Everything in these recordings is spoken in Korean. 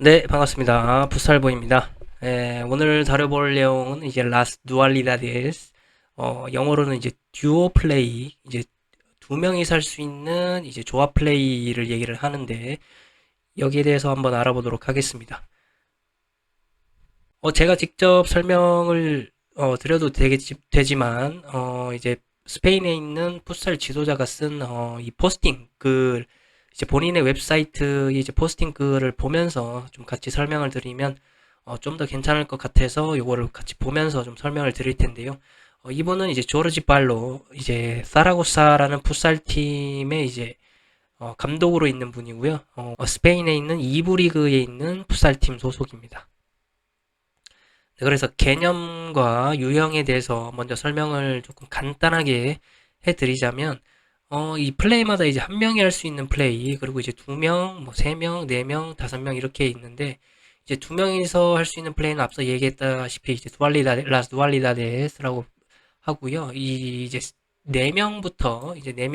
네, 반갑습니다. 풋살보입니다. 오늘 다뤄볼 내용은 이제 라스 두알리다데스, 영어로는 이제 듀오 플레이, 이제 두 명이서 할 수 있는 이제 조합 플레이를 얘기를 하는데, 여기에 대해서 한번 알아보도록 하겠습니다. 제가 직접 설명을 드려도 되지만, 이제 스페인에 있는 풋살 지도자가 쓴 이 포스팅 글, 이제 본인의 웹사이트 이제 포스팅 글을 보면서 좀 같이 설명을 드리면 좀 더 괜찮을 것 같아서 요거를 같이 보면서 좀 설명을 드릴 텐데요. 이분은 이제 조르지 발로 이제 사라고사라는 풋살 팀의 이제 감독으로 있는 분이고요. 스페인에 있는 2부 리그에 있는 풋살 팀 소속입니다. 네, 그래서 개념과 유형에 대해서 먼저 설명을 조금 간단하게 해드리자면, 이 플레이마다 이제 한 명이 할 수 있는 플레이, 그리고 이제 두 명, 뭐 세 명, 네 명, 다섯 명 이렇게 있는데, 이제 두 명이서 할 수 있는 플레이는 앞서 얘기했다시피 이제 라스 두알리다데스라고 하고요. 이 이제 네 명부터 이제 네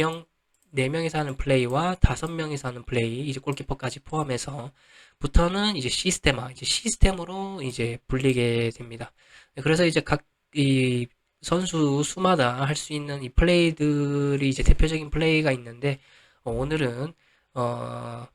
명이서 하는 플레이와 다섯 명이서 하는 플레이, 이제 골키퍼까지 포함해서 부터는 이제 이제 시스템으로 이제 불리게 됩니다. 네, 그래서 이제 각 이 선수 수마다 할 수 있는 이 플레이들이 이제 대표적인 플레이가 있는데, 오늘은 어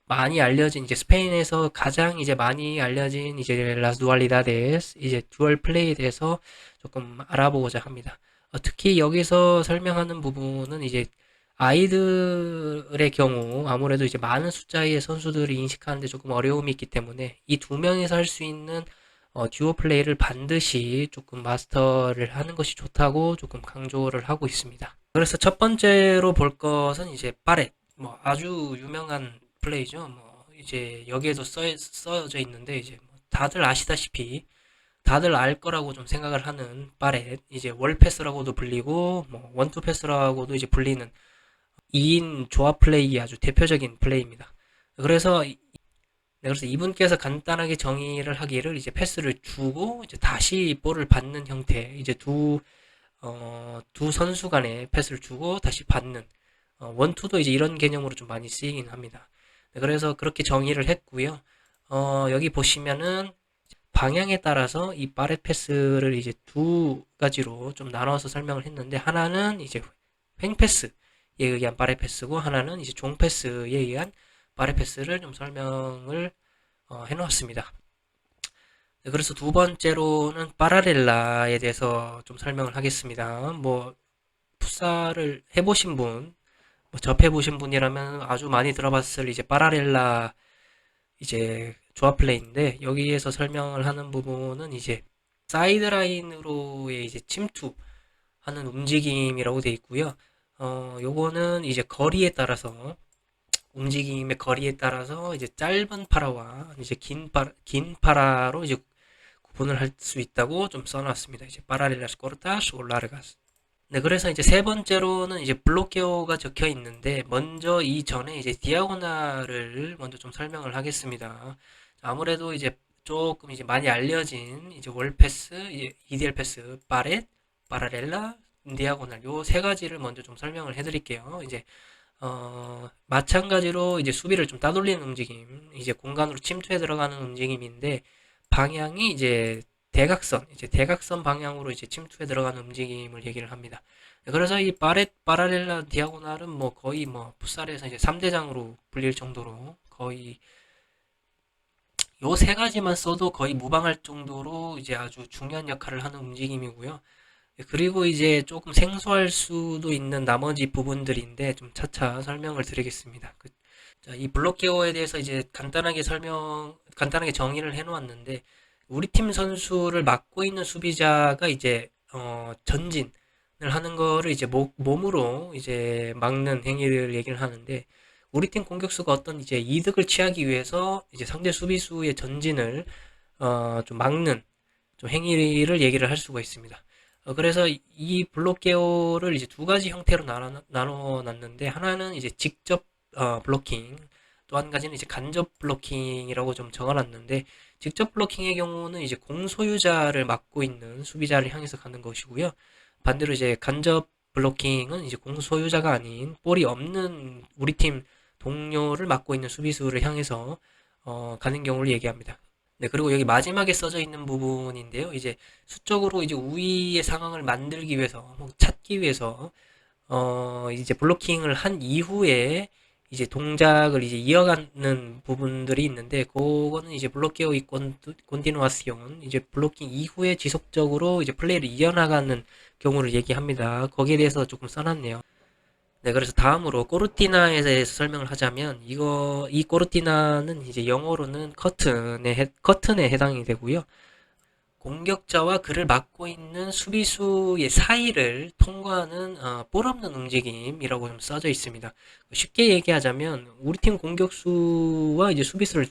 많이 알려진 이제 스페인에서 가장 이제 많이 알려진 이제 라스 두알리다데스 이제 듀얼 플레이에 대해서 조금 알아보고자 합니다. 특히 여기서 설명하는 부분은 이제 아이들의 경우 아무래도 이제 많은 숫자의 선수들이 인식하는데 조금 어려움이 있기 때문에 이 두 명이서 할 수 있는 듀오 플레이를 반드시 조금 마스터를 하는 것이 좋다고 조금 강조를 하고 있습니다. 그래서 첫 번째로 볼 것은 이제 빠렛, 뭐 아주 유명한 플레이죠. 뭐 이제 여기에도 써져 있는데 이제 뭐 다들 아시다시피 다들 알 거라고 좀 생각을 하는 빠렛, 이제 월 패스라고도 불리고 뭐 원투 패스라고도 이제 불리는 2인 조합 플레이 아주 대표적인 플레이입니다. 그래서 네, 그래서 이분께서 간단하게 정의를 하기를 이제 패스를 주고 이제 다시 볼을 받는 형태, 이제 두 선수 간에 패스를 주고 다시 받는 원투도 이제 이런 개념으로 좀 많이 쓰이긴 합니다. 네, 그래서 그렇게 정의를 했고요. 여기 보시면은 방향에 따라서 이 빠렛 패스를 이제 두 가지로 좀 나눠서 설명을 했는데, 하나는 이제 횡 패스에 의한 빠렛 패스고 하나는 이제 종 패스에 의한 빠렛 패스를 좀 설명을 해놓았습니다. 네, 그래서 두 번째로는 파라렐라에 대해서 좀 설명을 하겠습니다. 뭐 풋살을 해보신 분, 뭐 접해보신 분이라면 아주 많이 들어봤을 이제 파라렐라 이제 조합 플레이인데, 여기에서 설명을 하는 부분은 이제 사이드라인으로의 이제 침투하는 움직임이라고 되어 있고요. 요거는 이제 거리에 따라서 움직임의 거리에 따라서 이제 짧은 파라와 이제 긴 파라로 이제 구분을 할 수 있다고 좀 써놨습니다. 이제 파라렐라스 코르타스 올라르가스. 네, 그래서 이제 세 번째로는 이제 블로케오가 적혀 있는데, 먼저 이전에 이제 디아고나를 먼저 좀 설명을 하겠습니다. 아무래도 이제 조금 이제 많이 알려진 이제 월 패스, 이디엘 패스, 바렛, 파라렐라, 디아고날 요 세 가지를 먼저 좀 설명을 해드릴게요. 이제 마찬가지로 이제 수비를 좀 따돌리는 움직임, 이제 공간으로 침투해 들어가는 움직임인데, 방향이 이제 대각선 방향으로 이제 침투해 들어가는 움직임을 얘기를 합니다. 그래서 이 파라렐라 디아고날은 뭐 거의 뭐 풋살에서 이제 3대장으로 불릴 정도로 거의 요 세 가지만 써도 거의 무방할 정도로 이제 아주 중요한 역할을 하는 움직임이고요. 그리고 이제 조금 생소할 수도 있는 나머지 부분들인데 좀 차차 설명을 드리겠습니다. 자, 이 블록케어에 대해서 이제 간단하게 정의를 해놓았는데, 우리 팀 선수를 맡고 있는 수비자가 이제 전진을 하는 거를 이제 몸으로 이제 막는 행위를 얘기를 하는데, 우리 팀 공격수가 어떤 이제 이득을 취하기 위해서 이제 상대 수비수의 전진을 좀 막는 좀 행위를 얘기를 할 수가 있습니다. 그래서 이 블록케어를 이제 두 가지 형태로 나눠 놨는데, 하나는 이제 직접 블로킹, 또 한 가지는 이제 간접 블로킹이라고 좀 적어놨는데, 직접 블로킹의 경우는 이제 공 소유자를 맡고 있는 수비자를 향해서 가는 것이고요. 반대로 이제 간접 블로킹은 이제 공 소유자가 아닌 볼이 없는 우리 팀 동료를 맡고 있는 수비수를 향해서 가는 경우를 얘기합니다. 네, 그리고 여기 마지막에 써져 있는 부분인데요. 이제 수적으로 이제 우위의 상황을 만들기 위해서, 찾기 위해서, 이제 블로킹을 한 이후에 이제 동작을 이제 이어가는 부분들이 있는데, 그거는 이제 블로케어 이 콘티누아시온, 이제 블로킹 이후에 지속적으로 이제 플레이를 이어나가는 경우를 얘기합니다. 거기에 대해서 조금 써놨네요. 네, 그래서 다음으로 꼬르티나에 대해서 설명을 하자면, 이 꼬르티나는 이제 영어로는 커튼에 해당이 되고요. 공격자와 그를 막고 있는 수비수의 사이를 통과하는 볼 없는 움직임이라고 좀 써져 있습니다. 쉽게 얘기하자면 우리 팀 공격수와 이제 수비수를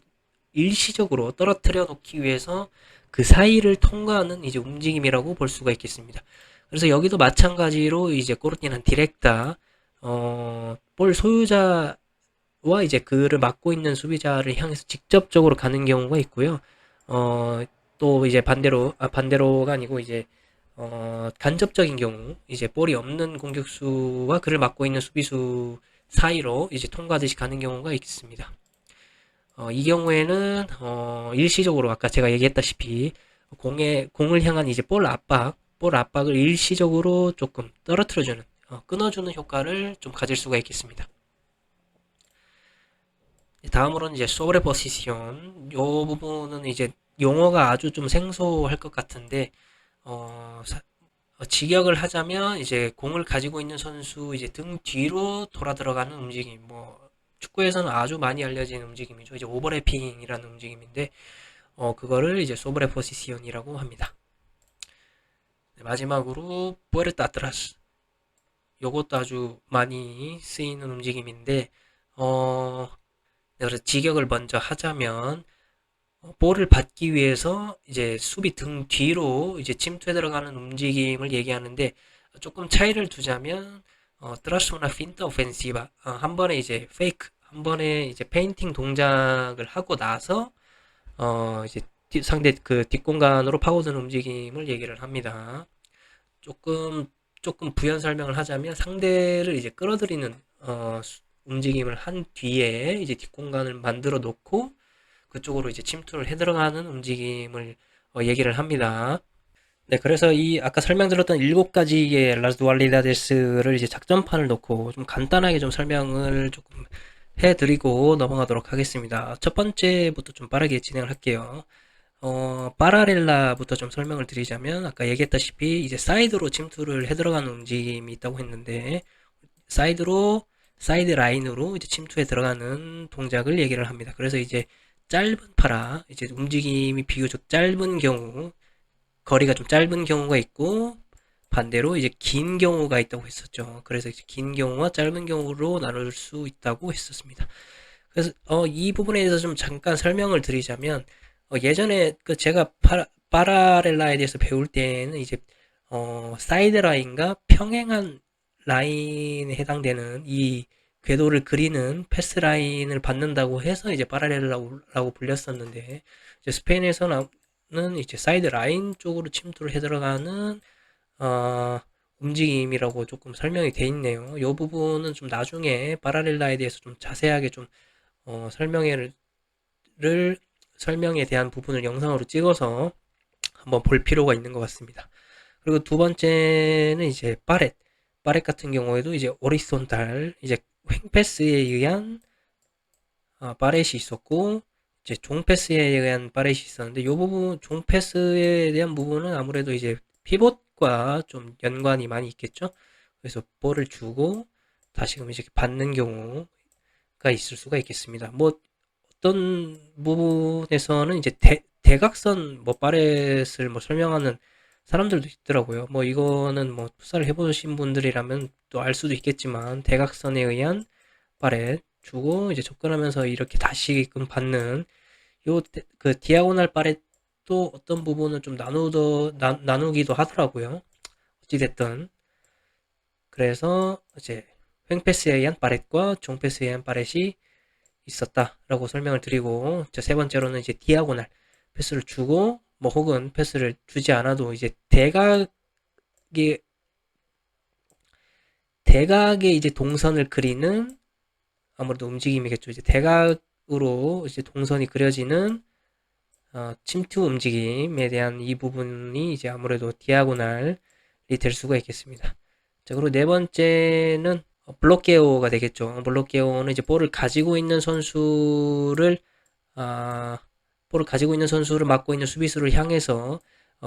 일시적으로 떨어뜨려 놓기 위해서 그 사이를 통과하는 이제 움직임이라고 볼 수가 있겠습니다. 그래서 여기도 마찬가지로 이제 꼬르티나는 디렉타 볼 소유자와 이제 그를 막고 있는 수비자를 향해서 직접적으로 가는 경우가 있고요. 어, 또 이제 반대로가 아니고 이제 간접적인 경우 이제 볼이 없는 공격수와 그를 막고 있는 수비수 사이로 이제 통과하듯이 가는 경우가 있습니다. 이 경우에는 일시적으로 아까 제가 얘기했다시피 공을 향한 이제 볼 압박을 일시적으로 조금 떨어뜨려주는 끊어주는 효과를 좀 가질 수가 있겠습니다. 다음으로는 이제 소브레포시시온. 요 부분은 이제 용어가 아주 좀 생소할 것 같은데 직역을 하자면 이제 공을 가지고 있는 선수 이제 등 뒤로 돌아 들어가는 움직임. 축구에서는 아주 많이 알려진 움직임이죠. 이제 오버래핑이라는 움직임인데 그거를 이제 소브레포시시온이라고 합니다. 네, 마지막으로 부에르타트라스. 요것도 아주 많이 쓰이는 움직임인데 어, 네, 그래서 직역을 먼저 하자면 볼을 받기 위해서 이제 수비 등 뒤로 이제 침투해 들어가는 움직임을 얘기하는데 조금 차이를 두자면 트라스나 핀타 오펜시바 한 번에 이제 한 번에 이제 페인팅 동작을 하고 나서 이제 상대 그 뒷공간으로 파고드는 움직임을 얘기를 합니다. 조금 부연 설명을 하자면 상대를 이제 끌어들이는 움직임을 한 뒤에 이제 뒷공간을 만들어 놓고 그쪽으로 이제 침투를 해 들어가는 움직임을 얘기를 합니다. 네, 그래서 이 아까 설명드렸던 일곱 가지의 라스 두알리다데스를 이제 작전판을 놓고 좀 간단하게 좀 설명을 조금 해드리고 넘어가도록 하겠습니다. 첫 번째부터 좀 빠르게 진행을 할게요. 파라렐라부터 좀 설명을 드리자면 아까 얘기했다시피 이제 사이드로 침투를 해 들어가는 움직임이 있다고 했는데 사이드 라인으로 이제 침투해 들어가는 동작을 얘기를 합니다. 그래서 이제 짧은 이제 움직임이 비교적 짧은 경우 거리가 좀 짧은 경우가 있고 반대로 이제 긴 경우가 있다고 했었죠. 그래서 이제 긴 경우와 짧은 경우로 나눌 수 있다고 했었습니다. 그래서 이 부분에 대해서 좀 잠깐 설명을 드리자면 예전에 그 제가 파라렐라에 대해서 배울 때는 이제 사이드 라인과 평행한 라인에 해당되는 이 궤도를 그리는 패스 라인을 받는다고 해서 이제 파라렐라라고 불렸었는데 이제 스페인에서는 이제 사이드 라인 쪽으로 침투를 해 들어가는 어, 움직임이라고 조금 설명이 돼 있네요. 이 부분은 좀 나중에 파라렐라에 대해서 좀 자세하게 좀 설명을 설명에 대한 부분을 영상으로 찍어서 한번 볼 필요가 있는 것 같습니다. 그리고 두 번째는 이제 바렛 같은 경우에도 이제 오리손탈 이제 횡패스에 의한 바렛이 있었고 이제 종패스에 의한 바렛이 있었는데 이 부분 종패스에 대한 부분은 아무래도 이제 피봇과 좀 연관이 많이 있겠죠. 그래서 볼을 주고 다시금 이제 받는 경우가 있을 수가 있겠습니다. 어떤 부분에서는 이제 대각선 바렛을 설명하는 사람들도 있더라고요. 이거는 풋살을 해보신 분들이라면 또 알 수도 있겠지만 대각선에 의한 바렛 주고 이제 접근하면서 이렇게 다시금 받는 그 디아고날 바렛도 어떤 부분은 좀 나누기도 하더라고요. 어찌됐든 그래서 이제 횡패스에 의한 바렛과 종패스에 의한 바렛이 있었다라고 설명을 드리고 세 번째로는 이제 디아고날 패스를 주고 혹은 패스를 주지 않아도 이제 대각의 이제 동선을 그리는 아무래도 움직임이겠죠. 이제 대각으로 우측으로 이제 동선이 그려지는 침투 움직임에 대한 이 부분이 이제 아무래도 디아고날이 될 수가 있겠습니다. 자, 그리고 네 번째는 블록게오가 되겠죠. 블록게오는 이제 아, 볼을 가지고 있는 선수를 막고 있는 수비수를 향해서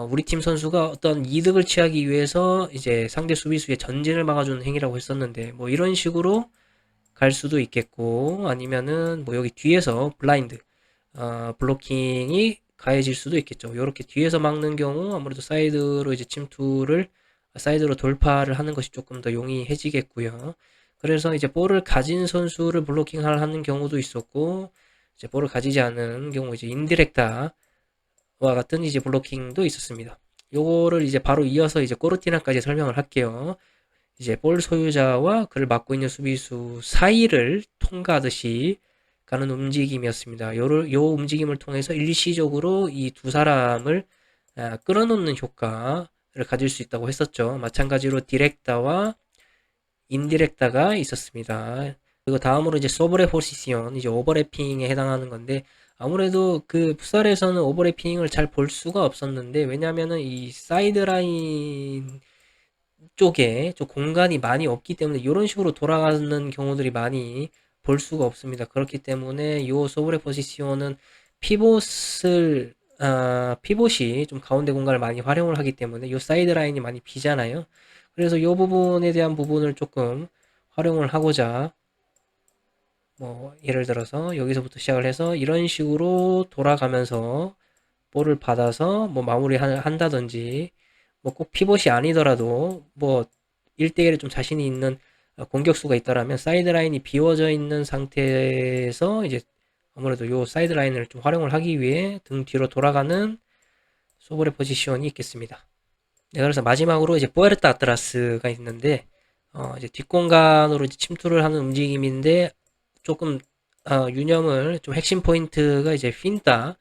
우리 팀 선수가 어떤 이득을 취하기 위해서 이제 상대 수비수의 전진을 막아주는 행위라고 했었는데 뭐 이런 식으로 갈 수도 있겠고 아니면은 뭐 여기 뒤에서 블라인드 블로킹이 가해질 수도 있겠죠. 이렇게 뒤에서 막는 경우 아무래도 사이드로 돌파를 하는 것이 조금 더 용이해지겠고요. 그래서 이제 볼을 가진 선수를 블로킹하는 경우도 있었고 이제 볼을 가지지 않은 경우 이제 인디렉타와 같은 이제 블로킹도 있었습니다. 요거를 이제 바로 이어서 이제 꼬르티나까지 설명을 할게요. 이제 볼 소유자와 그를 막고 있는 수비수 사이를 통과하듯이 가는 움직임이었습니다. 요 움직임을 통해서 일시적으로 이 두 사람을 끌어놓는 효과를 가질 수 있다고 했었죠. 마찬가지로 디렉다와 인디렉다가 있었습니다. 그리고 다음으로 이제 소브레 포지션, 이제 오버래핑에 해당하는 건데 아무래도 그 풋살에서는 오버래핑을 잘 볼 수가 없었는데 왜냐면은 이 사이드라인 쪽에 좀 공간이 많이 없기 때문에 이런 식으로 돌아가는 경우들이 많이 볼 수가 없습니다. 그렇기 때문에 이 소브레 포지션은 피봇이 좀 가운데 공간을 많이 활용을 하기 때문에 이 사이드 라인이 많이 비잖아요. 그래서 이 부분에 대한 부분을 조금 활용을 하고자 뭐 예를 들어서 여기서부터 시작을 해서 이런 식으로 돌아가면서 볼을 받아서 뭐 마무리 한다든지 뭐 꼭 피봇이 아니더라도 뭐 1대1에 좀 자신이 있는 공격수가 있다라면 사이드라인이 비워져 있는 상태에서 이제 아무래도 요 사이드라인을 좀 활용을 하기 위해 등 뒤로 돌아가는 소브레 포지션이 있겠습니다. 네, 그래서 마지막으로 이제 푸에르타 아트라스가 있는데 이제 뒷공간으로 이제 침투를 하는 움직임인데 조금 유념을 좀 핵심 포인트가 이제 핀타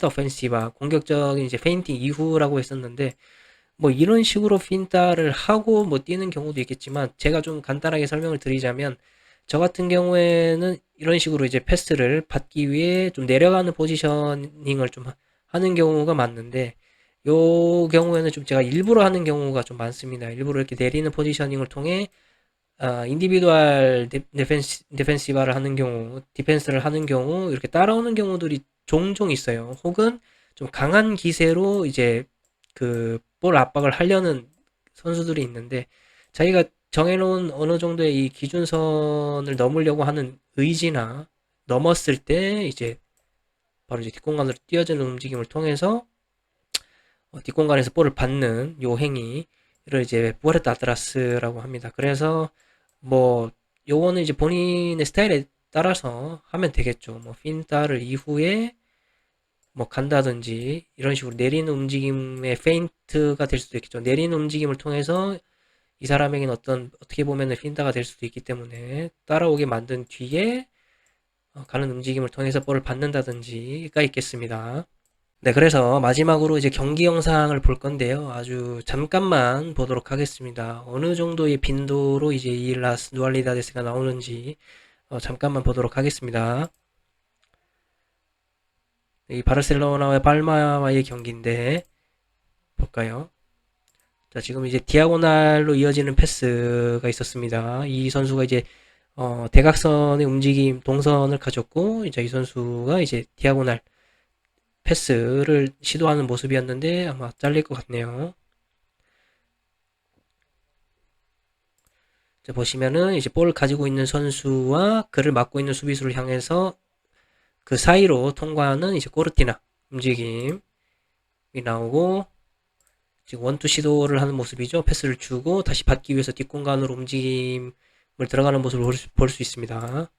오펜시바 공격적인 이제 페인팅 이후라고 했었는데 뭐 이런 식으로 핀타를 하고 뭐 뛰는 경우도 있겠지만 제가 좀 간단하게 설명을 드리자면 저 같은 경우에는 이런 식으로 이제 패스를 받기 위해 좀 내려가는 포지셔닝을 좀 하는 경우가 많은데 요 경우에는 좀 제가 일부러 하는 경우가 좀 많습니다. 일부러 이렇게 내리는 포지셔닝을 통해 인디비두얼 디펜시바를 하는 경우, 디펜스를 하는 경우 이렇게 따라오는 경우들이 종종 있어요. 혹은 좀 강한 기세로 이제 그 볼 압박을 하려는 선수들이 있는데 자기가 정해놓은 어느 정도의 이 기준선을 넘으려고 하는 의지나 넘었을 때 이제 바로 이제 뒷공간으로 뛰어드는 움직임을 통해서 뒷공간에서 볼을 받는 요 행위를 이제 부에르타 아트라스라고 합니다. 그래서 뭐 요거는 이제 본인의 스타일에 따라서 하면 되겠죠. 뭐 핀타를 이후에 뭐 간다든지 이런 식으로 내리는 움직임의 페인트가 될 수도 있겠죠. 내리는 움직임을 통해서 이 사람에게는 어떻게 보면은 핀타가 될 수도 있기 때문에 따라오게 만든 뒤에 가는 움직임을 통해서 볼을 받는다든지가 있겠습니다. 네, 그래서 마지막으로 이제 경기 영상을 볼 건데요. 아주 잠깐만 보도록 하겠습니다. 어느 정도의 빈도로 이제 이 라스 누알리다데스가 나오는지 잠깐만 보도록 하겠습니다. 이 바르셀로나와 팔마와의 경기인데 볼까요? 자, 지금 이제 디아고날로 이어지는 패스가 있었습니다. 이 선수가 이제 대각선의 움직임 동선을 가졌고 이제 이 선수가 이제 디아고날 패스를 시도하는 모습이었는데 아마 잘릴 것 같네요. 자, 보시면은 이제 볼을 가지고 있는 선수와 그를 막고 있는 수비수를 향해서 그 사이로 통과하는 이제 코르티나 움직임이 나오고 지금 원투 시도를 하는 모습이죠. 패스를 주고 다시 받기 위해서 뒷공간으로 움직임을 들어가는 모습을 볼 수 있습니다.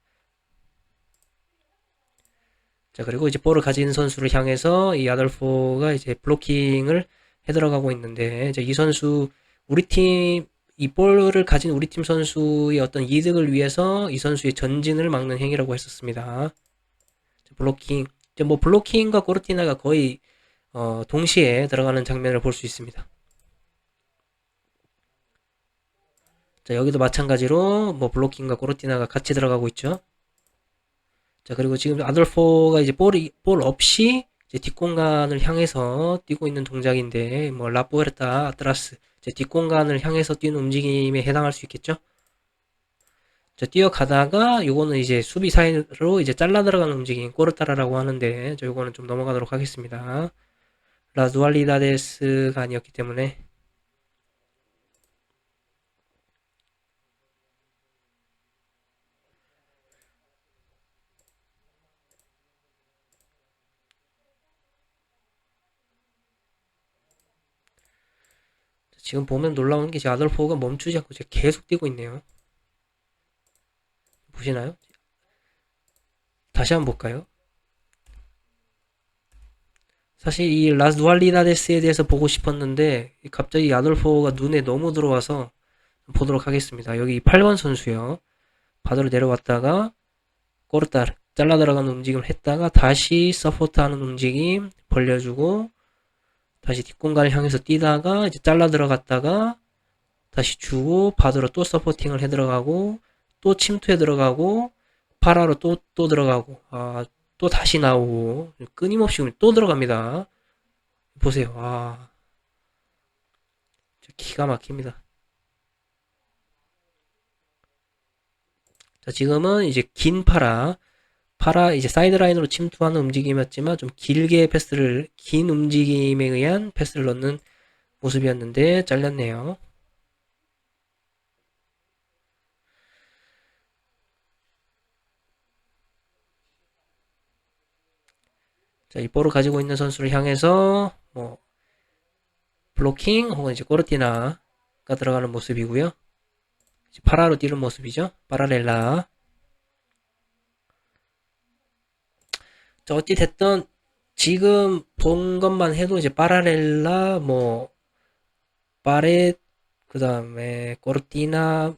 자, 그리고 이제 볼을 가진 선수를 향해서 이 아돌포가 이제 블로킹을 해 들어가고 있는데 이제 이 선수 우리 팀 이 볼을 가진 우리 팀 선수의 어떤 이득을 위해서 이 선수의 전진을 막는 행위라고 했었습니다. 블로킹, 이제 뭐 블로킹과 코르티나가 거의 동시에 들어가는 장면을 볼 수 있습니다. 자, 여기도 마찬가지로 뭐 블로킹과 코르티나가 같이 들어가고 있죠. 자, 그리고 지금 아돌포가 이제 볼 없이 이제 뒷공간을 향해서 뛰고 있는 동작인데, 뭐, 라푸에르타 아트라스, 이제 뒷공간을 향해서 뛰는 움직임에 해당할 수 있겠죠? 자, 뛰어가다가, 요거는 이제 수비 사이로 이제 잘라 들어가는 움직임, 꼬르타라라고 하는데, 저 요거는 좀 넘어가도록 하겠습니다. 라두알리다데스가 아니었기 때문에. 지금 보면 놀라운 게, 제 아돌포가 멈추지 않고 이제 계속 뛰고 있네요. 보시나요? 다시 한번 볼까요? 사실 이 라스두알리다데스에 대해서 보고 싶었는데 갑자기 아돌포가 눈에 너무 들어와서 보도록 하겠습니다. 여기 8번 선수요. 바다로 내려왔다가 꼬르따르 잘라 들어가는 움직임을 했다가 다시 서포트하는 움직임 벌려주고 다시 뒷공간을 향해서 뛰다가 이제 잘라 들어갔다가 다시 주고 바다로 또 서포팅을 해 들어가고 또 침투해 들어가고 파라로 또 들어가고 또 다시 나오고 끊임없이 또 들어갑니다. 보세요. 기가 막힙니다. 자, 지금은 이제 긴 파라 이제 사이드라인으로 침투하는 움직임이었지만 좀 길게 긴 움직임에 의한 패스를 넣는 모습이었는데 잘렸네요. 자, 이 볼을 가지고 있는 선수를 향해서 뭐 블로킹 혹은 이제 꼬르티나가 들어가는 모습이고요. 파라로 뛰는 모습이죠. 파라렐라. 자, 어찌 됐든 지금 본 것만 해도 이제 파라렐라 뭐 파렛 그다음에 꼬르티나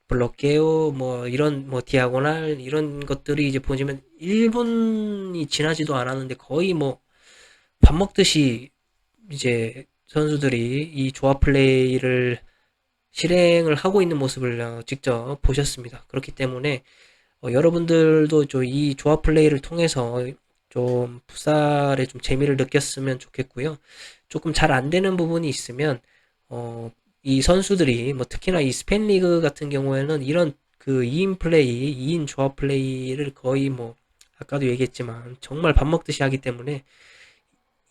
블록게오 뭐 이런 뭐 디아고날 이런 것들이 이제 보시면 1분이 지나지도 않았는데 거의 뭐 밥 먹듯이 이제 선수들이 이 조합 플레이를 실행을 하고 있는 모습을 직접 보셨습니다. 그렇기 때문에 여러분들도 이 조합 플레이를 통해서 좀 풋살에 좀 재미를 느꼈으면 좋겠고요. 조금 잘 안 되는 부분이 있으면 이 선수들이 뭐 특히나 이 스페인 리그 같은 경우에는 이런 그 2인 플레이, 2인 조합 플레이를 거의 뭐 아까도 얘기했지만 정말 밥 먹듯이 하기 때문에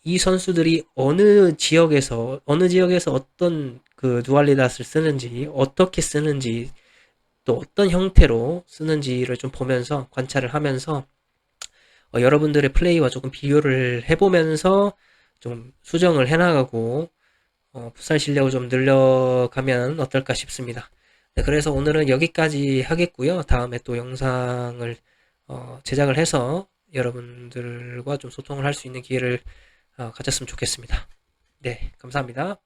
이 선수들이 어느 지역에서 어떤 그 누알리닷을 쓰는지 어떻게 쓰는지 또 어떤 형태로 쓰는지를 좀 보면서 관찰을 하면서 여러분들의 플레이와 조금 비교를 해보면서 좀 수정을 해나가고 풋살 실력을 좀 늘려가면 어떨까 싶습니다. 네, 그래서 오늘은 여기까지 하겠고요. 다음에 또 영상을 제작을 해서 여러분들과 좀 소통을 할 수 있는 기회를 가졌으면 좋겠습니다. 네, 감사합니다.